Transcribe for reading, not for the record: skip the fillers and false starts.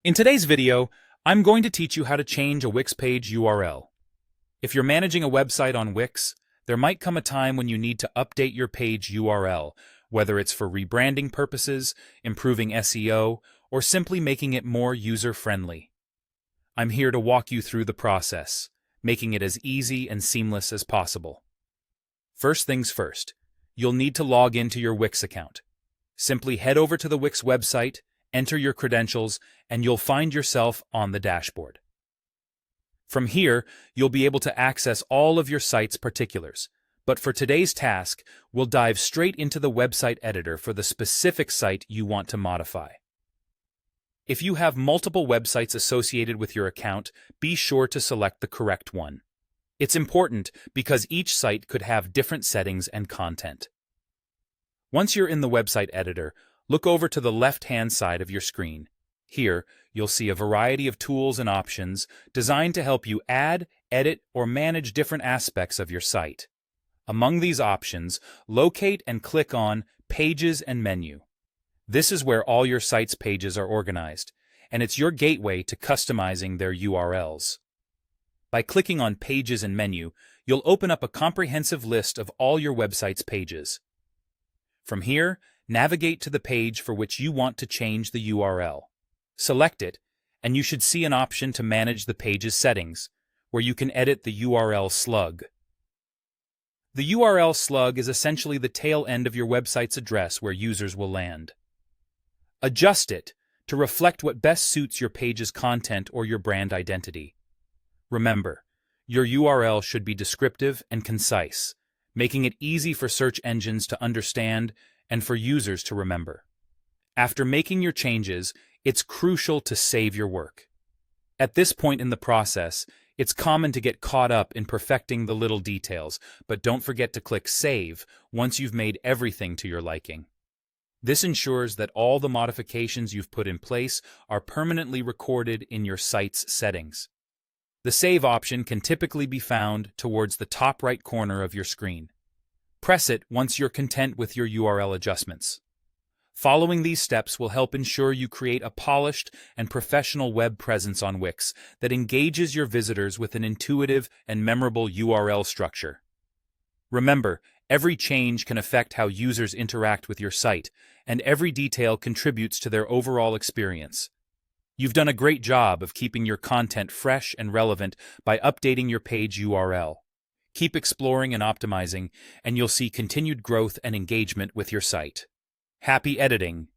In today's video, I'm going to teach you how to change a Wix page URL. If you're managing a website on Wix, there might come a time when you need to update your page URL, whether it's for rebranding purposes, improving SEO, or simply making it more user-friendly. I'm here to walk you through the process, making it as easy and seamless as possible. First things first, you'll need to log into your Wix account. Simply head over to the Wix website, enter your credentials, and you'll find yourself on the dashboard. From here, you'll be able to access all of your site's particulars. But for today's task, we'll dive straight into the website editor for the specific site you want to modify. If you have multiple websites associated with your account, be sure to select the correct one. It's important because each site could have different settings and content. Once you're in the website editor, look over to the left-hand side of your screen. Here, you'll see a variety of tools and options designed to help you add, edit, or manage different aspects of your site. Among these options, locate and click on Pages and Menu. This is where all your site's pages are organized, and it's your gateway to customizing their URLs. By clicking on Pages and Menu, you'll open up a comprehensive list of all your website's pages. From here, navigate to the page for which you want to change the URL. Select it, and you should see an option to manage the page's settings, where you can edit the URL slug. The URL slug is essentially the tail end of your website's address where users will land. Adjust it to reflect what best suits your page's content or your brand identity. Remember, your URL should be descriptive and concise, making it easy for search engines to understand and for users to remember. After making your changes, it's crucial to save your work. At this point in the process, it's common to get caught up in perfecting the little details, but don't forget to click Save once you've made everything to your liking. This ensures that all the modifications you've put in place are permanently recorded in your site's settings. The Save option can typically be found towards the top right corner of your screen. Press it once you're content with your URL adjustments. Following these steps will help ensure you create a polished and professional web presence on Wix that engages your visitors with an intuitive and memorable URL structure. Remember, every change can affect how users interact with your site, and every detail contributes to their overall experience. You've done a great job of keeping your content fresh and relevant by updating your page URL. Keep exploring and optimizing, and you'll see continued growth and engagement with your site. Happy editing!